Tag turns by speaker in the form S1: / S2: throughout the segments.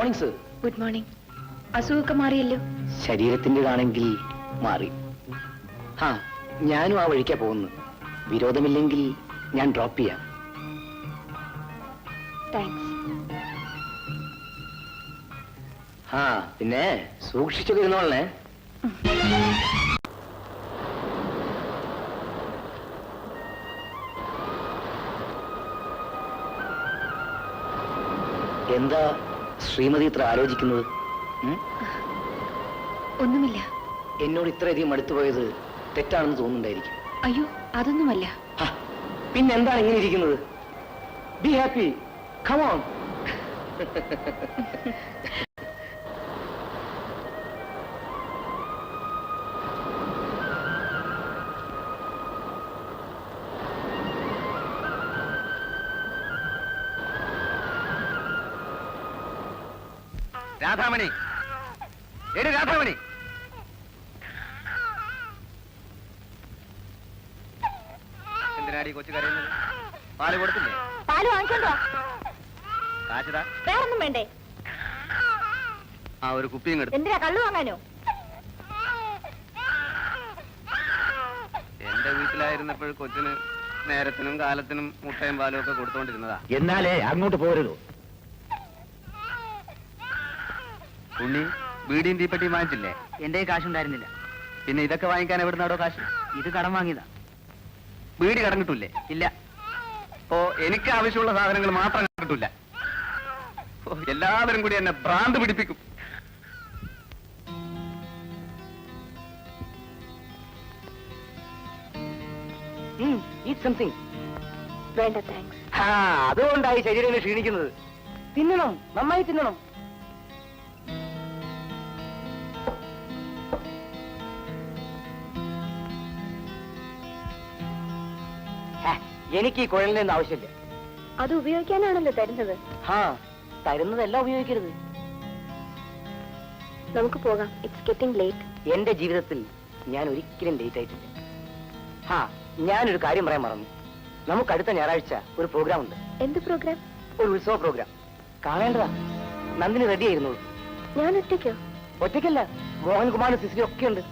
S1: Morning sir.
S2: Good morning. അസുഖമൊക്കെ മാറിയല്ലോ?
S1: ശരീരത്തിൻ്റെതാണെങ്കിൽ മാറി. ഞാനും ആ വഴിക്കാ പോകുന്നു. വിരോധമില്ലെങ്കിൽ ഞാൻ ഡ്രോപ്പ് ചെയ്യാം.
S2: താങ്ക്സ്.
S1: പിന്നെ സൂക്ഷിച്ചൊക്കെ ഇരുന്നോളേ. എന്താ ശ്രീമതി ഇത്ര ആലോചിക്കുന്നത്?
S2: ഒന്നുമില്ല.
S1: എന്നോട് ഇത്രയധികം അടുത്തുപോയത് തെറ്റാണെന്ന് തോന്നുന്നുണ്ടായിരിക്കും.
S2: അയ്യോ, അതൊന്നുമല്ല.
S1: പിന്നെന്താണ് ഇങ്ങനെ ഇരിക്കുന്നത്? Be happy, come on.
S3: Radhamani, എടി രാധാമണി, എന്തിനാടി കൊച്ചു കരയുന്നത്? പാല് കൊടുത്തില്ലേ?
S2: പാല് വാങ്ങിച്ചോണ്ടോ?
S3: കാശിതാ.
S2: വേറൊന്നും വേണ്ടേ?
S3: ഒരു കുപ്പിയും എടുത്തു.
S2: എന്തിനാ, കള്ളു വാങ്ങാനോ?
S3: എന്റെ വീട്ടിലായിരുന്നപ്പോൾ കൊച്ചിന് നേരത്തിനും കാലത്തിനും മുട്ടയും പാലും ഒക്കെ കൊടുത്തോണ്ടിരുന്നതാ.
S1: എന്നാലേ അങ്ങോട്ട് പോരുതോ?
S3: ഉണ്ണി ബീഡിയും തീപ്പെട്ടിയും വാങ്ങിച്ചില്ലേ?
S1: എന്റെ കാശുണ്ടായിരുന്നില്ല.
S3: പിന്നെ ഇതൊക്കെ വാങ്ങിക്കാൻ എവിടുന്നാടോ കാശ്?
S1: ഇത് കടം വാങ്ങിയതാ.
S3: ബീഡി കടം കിട്ടൂലേ?
S1: ഇല്ല.
S3: എനിക്ക് ആവശ്യമുള്ള സാധനങ്ങൾ മാത്രം കിട്ടൂല. എല്ലാവരും കൂടി എന്നെ ഭ്രാന്ത് പിടിപ്പിക്കും.
S2: വേണ്ട, താങ്ക്സ്.
S1: അതുകൊണ്ടായി ശരീരം ക്ഷീണിക്കുന്നത്. തിന്നണം, നന്നായി തിന്നണം. എനിക്ക് ഈ കുഴലിന്റെ ഒന്നും ആവശ്യമില്ല.
S2: അത് ഉപയോഗിക്കാനാണല്ലോ തരുന്നത്.
S1: തരുന്നതെല്ലാം ഉപയോഗിക്കരുത്.
S2: നമുക്ക് പോകാം. It's getting late.
S1: എന്റെ ജീവിതത്തിൽ ഞാൻ ഒരിക്കലും ലേറ്റ് ആയിട്ടില്ല. ഞാനൊരു കാര്യം പറയാൻ മറന്നു. നമുക്ക് അടുത്ത ഞായറാഴ്ച ഒരു പ്രോഗ്രാം ഉണ്ട്.
S2: എന്ത് പ്രോഗ്രാം?
S1: ഒരു ഉത്സവ പ്രോഗ്രാം. കാണേണ്ടതാ. നന്ദിനി റെഡി ആയിരുന്നു.
S2: ഞാൻ ഒറ്റയ്ക്കോ?
S1: ഒറ്റയ്ക്കല്ല, മോഹൻകുമാറും സിസിലും ഒക്കെ ഉണ്ട്.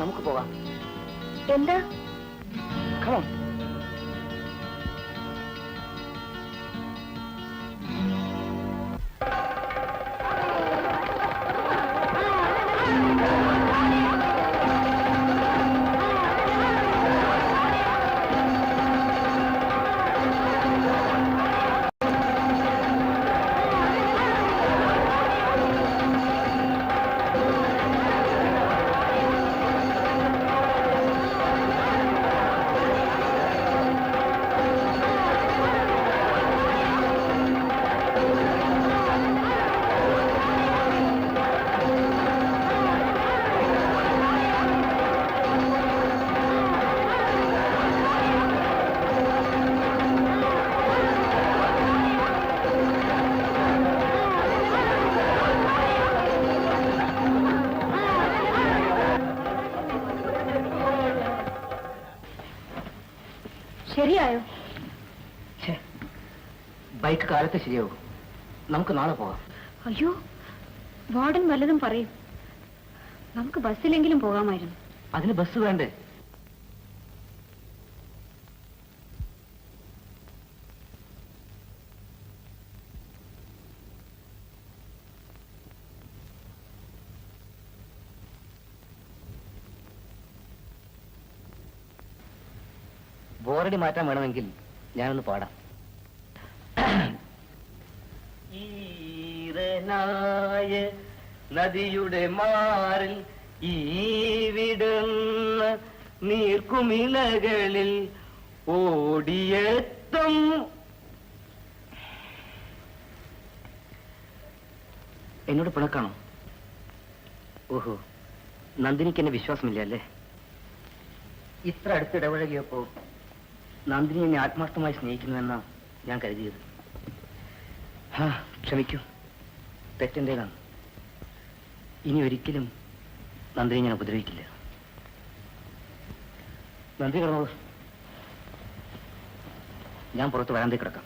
S1: നമുക്ക് പോകാം.
S2: എന്താ?
S1: Come on.
S2: ശരിയായോ?
S1: ബൈക്ക് കാലത്ത് ശരിയാവും. നമുക്ക് നാളെ പോകാം.
S2: അയ്യോ, വാർഡൻ വല്ലതും പറയും. നമുക്ക് ബസ്സിലെങ്കിലും പോകാമായിരുന്നു.
S1: അതിന് ബസ് വേണ്ടേ? ബോറടി മാറ്റാൻ വേണമെങ്കിൽ ഞാനൊന്ന് പാടാം. ഈരനായ നദിയുടെ മാറിൽ ഈ വിടുന്ന നീർക്കുമിളകളിൽ ഓടിയെത്തും. എന്നോട് പിണക്കാണോ? ഓഹോ, നന്ദിനിക്ക് എന്നെ വിശ്വാസമില്ല അല്ലേ? ഇത്ര അടുത്തിടപഴകിയപ്പോ നന്ദിനി എന്നെ ആത്മാർത്ഥമായി സ്നേഹിക്കുന്നുവെന്നാ ഞാൻ കരുതിയത്. ക്ഷമിക്കൂ, തെറ്റെന്റേതാണ്. ഇനി ഒരിക്കലും നന്ദിനി ഞാൻ ഉപദ്രവിക്കില്ല. നന്ദി കിടന്നോളൂ. ഞാൻ പുറത്ത് വരാന്തേ കിടക്കാം.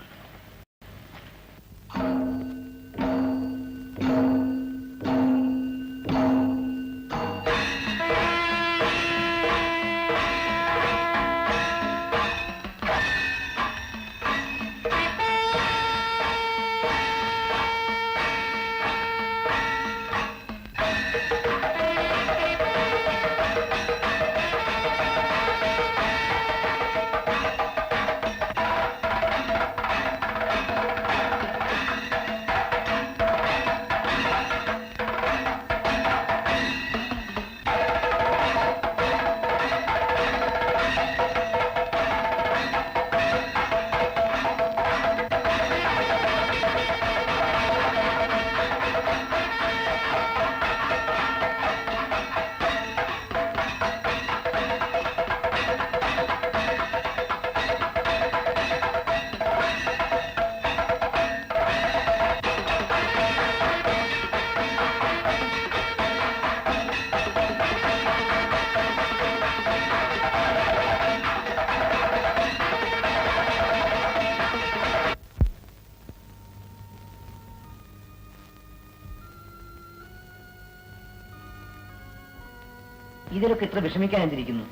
S1: ഇതിലൊക്കെ ഇത്ര വിഷമിക്കാൻ എന്തിരിക്കുന്നു?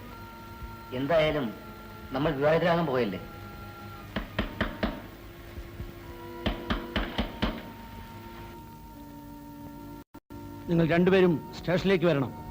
S1: എന്തായാലും നമ്മൾ വിവാഹിതരാകാൻ പോയല്ലേ.
S4: നിങ്ങൾ രണ്ടുപേരും സ്റ്റേഷനിലേക്ക് വരണം.